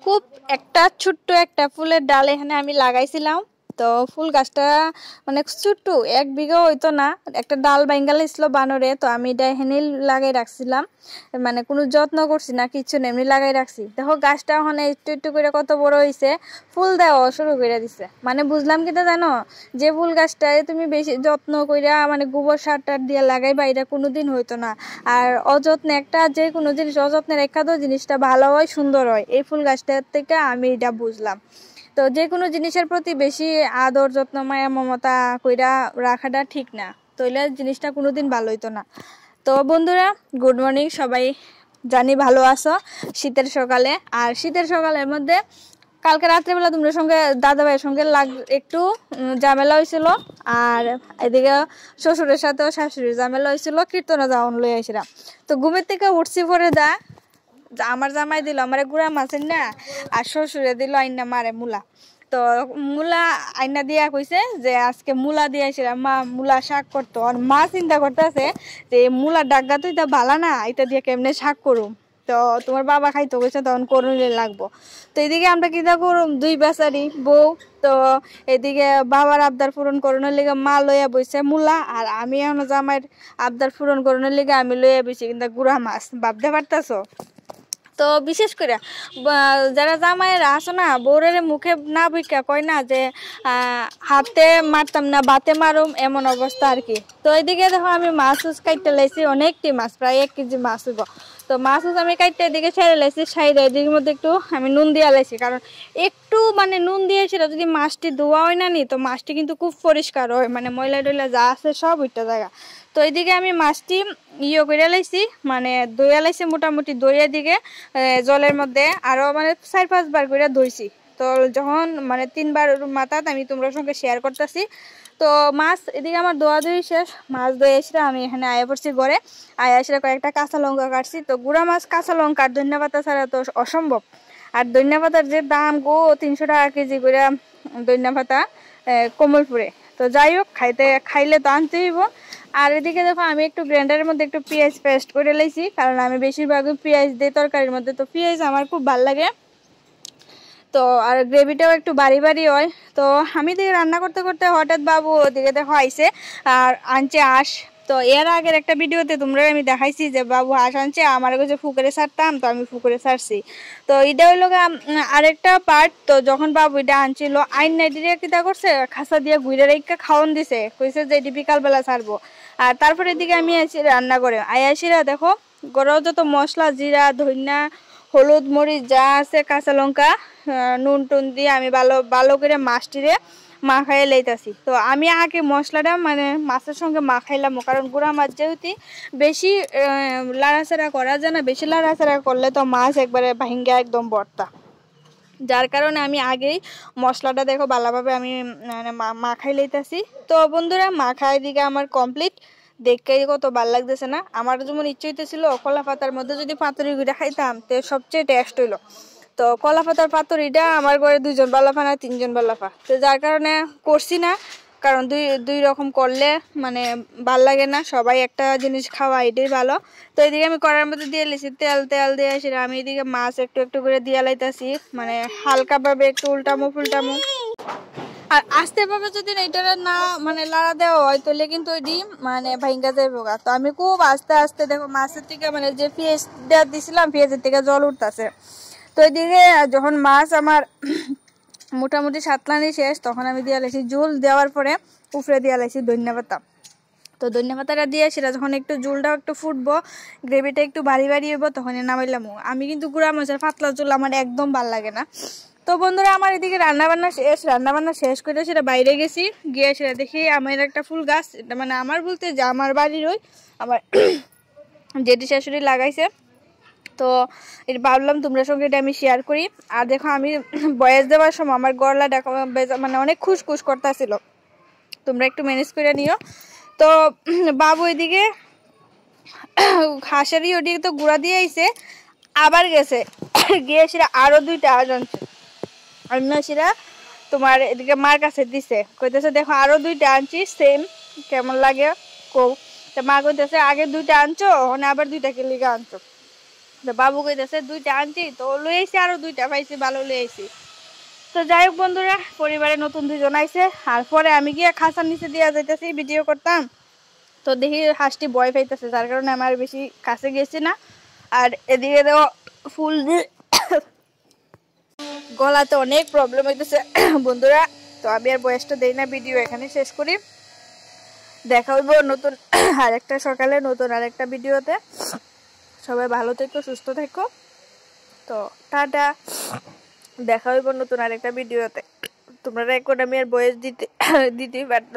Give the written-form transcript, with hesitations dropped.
খুব একটা ছোট্ট একটা ফুলের ডাল এখানে আমি লাগাইছিলাম। তো ফুল গাছটা মানে ছোট্ট 1 বিঘা হইতো না, একটা ডাল বাইঙ্গা লাইছিল বানরে, তো আমি এটা এখানে লাগাই রাখছিলাম। মানে কোনো যত্ন করছি না, কিছু না, এমনি লাগাই রাখছি। দেখো গাছটা ওখানে একটু একটু করে কত বড় হয়েছে, ফুল দেওয়া শুরু করে দিছে। মানে বুঝলাম কিটা জানো, যে ফুল গাছটায় তুমি বেশি যত্ন কইরা মানে গোবর সার টার দিয়ে লাগাইবা, এটা কোনোদিন হইতো না। আর অযত্নে একটা যে কোনো জিনিস অযত্নে রেখা তো জিনিসটা ভালো হয়, সুন্দর হয়। এই ফুল গাছটার থেকে আমি এটা বুঝলাম। তো যে কোনো জিনিসের প্রতি বেশি আদর যত্ন মায়া মমতা কইরা রাখাটা ঠিক না, তইলে জিনিসটা কোনোদিন ভালো হইতো না। তো বন্ধুরা, গুড মর্নিং সবাই, জানি ভালো আছো শীতের সকালে। আর শীতের সকালের মধ্যে কালকে রাত্রেবেলা তোমাদের সঙ্গে দাদা ভাইয়ের সঙ্গে একটু ঝামেলা হয়েছিল। আর এদিকে শ্বশুরের সাথেও শাশুড়ির ঝামেলা হয়েছিল, কীর্তনে যাওয়ান লই আসিলাম। তো ঘুমের থেকে উঠছি পরে আমার জামাই দিল আমারে গুড়া মাছের না, আর শ্বশুরে দিল আইনা মারে মূলা। তো মূলা আইনা দিয়া কইছে যে আজকে মূলা দিয়ে আসিলাম, মা মূলা শাক করতো। আর মা চিন্তা করতেছে যে মূলা ডাগা তো এটা ভালো না, এটা দিয়ে কেমনে শাক করুম। তো তোমার বাবা খাইতো কইছে তখন করলে লাগবো। তো এদিকে আমরা কিতা করুম, দুই বেচারি বউ। তো এদিকে বাবার আবদার পূরণ করানোর লিগে মা লইয়া বইছে মূলা, আর আমি এখন জামাইয়ের আবদার পূরণ করানোর লিগে আমি লইয়া বইছি কিন্তু গুড়া মাছ। ভাবতে পারতাছো? তো বিশেষ করে যারা জামাইয়েরা আসো না, বউরের মুখে না বিকা কয় না যে হাতে মারতাম না বাতে মারুম, এমন অবস্থা আর কি। তো এদিকে দেখো আমি মাছ কাটতে লাইছি, অনেকটি মাছ, প্রায় 1 কেজি মাছ হইব। তো মাছ আমি কাটতে এদিকে ছেড়ে লাইছি, সাইডে এদিকের মধ্যে একটু আমি নুন দিয়া লাইছি, কারণ একটু মানে নুন দিয়েছিল যদি মাছটি ধোয়া হয় না নি, তো মাছটি কিন্তু খুব পরিষ্কার হয়, মানে ময়লা টয়লা যা আছে সব ওইটা জায়গা। তো এইদিকে আমি মাছটি করে লাইছি, মানে দইয়া লাইছি মোটামুটি, দইয়ের দিকে জলের মধ্যে আরো মানে 4-5 বার করে ধুইছি। তো যখন মানে 3 বার মাথাত আমি তোমার সঙ্গে শেয়ার করতেছি। তো মাছ এদিকে আমার ধোয়া ধুই শেষ, মাছ ধুয়ে এসে আমি এখানে আয়া পড়ছি ঘরে। আয়া এসে কয়েকটা কাঁচা লঙ্কা কাটছি। তো গুঁড়া মাছ কাঁচা লঙ্কা আর ধনিয়া পাতা ছাড়া তো অসম্ভব। আর ধনিয়া পাতার যে দাম গো, 300 টাকা কেজি করে ধনিয়া পাতা কমলপুরে। তো যাই হোক, খাইলে তো আনতে হইব। আর এদিকে দেখো আমি একটু গ্রাইন্ডারের মধ্যে একটু পেঁয়াজ পেস্ট করে লাইছি, কারণ আমি বেশিরভাগ পেঁয়াজ দিই তরকারির মধ্যে, তো পেঁয়াজ আমার খুব ভালো লাগে। তো আর গ্রেভিটাও একটু বাড়ি বাড়ি হয়। তো আমি দিকে রান্না করতে করতে হঠাৎ বাবু ওদিকে দেখো আইছে আর আনছে আঁশ। তো এর আগের একটা ভিডিওতে তোমরা আমি দেখাইছি যে বাবু হাঁস আনছে, আমার কাছে পুকুরে ছাড়তাম, তো আমি পুকুরে ছাড়ছি। তো এটা হইলো আরেকটা পার্ট। তো যখন বাবু এটা আনছিল আইন নাইটিরিয়া কিতা করছে, খাসা দিয়ে ঘুরে রেখে খাওয়ান দিছে, কইছে যে এটি বিকালবেলা ছাড়বো। আর তারপরে এদিকে আমি আছি রান্না করে আয়াসিরা দেখো গরম যত মশলা, জিরা, ধনিয়া, হলুদ, মরিচ যা আছে, কাঁচা লঙ্কা, নুন টুন দিয়ে আমি ভালো ভালো করে মাছটিরে মাখাইয়ে লইতাছি। তো আমি আগে মশলাটা মানে মাছের সঙ্গে মাখাইলাম, কারণ গুঁড়া মাছ যেহেতু বেশি লাড়াচাড়া করা যায় না, বেশি লাড়াচাড়া করলে তো মাছ একবারে ভাঙ্গা একদম ভর্তা। যার কারণে আমি আগেই মশলাটা দেখো ভালোভাবে আমি মানে মাখাই লইতাছি। তো বন্ধুরা, মাখাই দিকে আমার কমপ্লিট। দেখে কত ভাল লাগতেছে না? আমার যেমন ইচ্ছে হইতেছিল কলা পাতার মধ্যে যদি পাতুরি গুঁড়া খাইতাম, তো সবচেয়ে টেস্ট হইলো। তো কলা পাতার পাতুরিটা আমার ঘরে 2 জন বালাফা না 3 জন বালাফা, তো যার কারণে করছি না। কারণ দুই রকম করলে মানে ভাল লাগে না, সবাই একটা জিনিস খাওয়া এটাই ভালো। তো এদিকে আমি কড়ার মধ্যে দিয়ে লিছি তেল, তেল দিয়ে আসি আমি এদিকে মাছ একটু একটু করে দিয়ে লাইতাছি, মানে হালকা ভাবে একটু উল্টামো ফুলটামো। আর আস্তে ভাবে যদি এটা না মানে লাড়া দেওয়া হয়, তাহলে কিন্তু ওইটি মানে ভাঙ্গা যাইব গা। তো আমি খুব আস্তে আস্তে দেখো মাছের থেকে মানে যে পেঁয়াজটা দিছিলাম, পেঁয়াজের থেকে জল উঠতেছে। তো এদিকে যখন মাছ আমার মোটামুটি সাতলানি শেষ, তখন আমি দিয়া লাইছি জুল, দেওয়ার পরে উপরে দিয়া লাইছি ধনিয়া পাতা। তো ধনিয়া পাতাটা দিয়ে সেটা যখন একটু জুলটাও একটু ফুটবো, গ্রেভিটা একটু বাড়ি বাড়ি হইব, তখন নামাইলাম। আমি কিন্তু গুঁড়া মাছের পাতলা জুল আমার একদম ভাল লাগে না। তো বন্ধুরা, আমার এদিকে রান্নাবান্না শেষ করে সেটা বাইরে গেছি, গিয়ে সেটা দেখি আমার একটা ফুল গাছ, এটা মানে আমার বলতে যে আমার বাড়ির ওই আমার জেঠি শাশুড়ি লাগাইছে। তো এটা ভাবলাম তোমরা সঙ্গে এটা আমি শেয়ার করি। আর দেখো আমি বয়স দেওয়ার সময় আমার গলাটা মানে অনেক খুশখুশ করতেছিল, তোমরা একটু ম্যানেজ করে নিও। তো বাবু এদিকে হাঁসেরই ওদিকে তো গুঁড়া দিয়ে আইছে, আবার গেছে গিয়ে সেটা আরো 2টা আনছে, অন্য সেটা তোমার এদিকে মার কাছে দিছে, কইতেছে দেখো আরো 2টা আনছি, সেম কেমন লাগে কও। তো মা কইতেছে আগে 2টা আনছো, ওখানে আবার 2টা কে লিগা আনছো। বাবু কইতেছে 2টা আনছি, তো লই আইছি, আরো 2টা পাইছি, ভালো লই আইছি। তো যাই হোক বন্ধুরা, পরিবারে নতুন 2জন আইছে। আর পরে আমি গিয়ে খাঁচার নিচে দিয়া যাইতেছি, ভিডিও করতাম। তো দেখি হাঁসটি ভয় পাইতেছে, যার কারণে আমার বেশি কাছে গেছি না। আর এদিকে দেওয়া ফুল দিয়ে গলাতে অনেক প্রবলেম হইতেছে বন্ধুরা। তো আমি আর বয়সটা দেই না, ভিডিও এখানে শেষ করি। দেখা হইব নতুন আরেকটা সকালে, নতুন আরেকটা ভিডিওতে। সবাই ভালো থেকো, সুস্থ থেকো। তো টাটা, দেখা হইব নতুন আরেকটা ভিডিওতে। তোমরা এখন আমি আর বয়স দিতেই পারতো।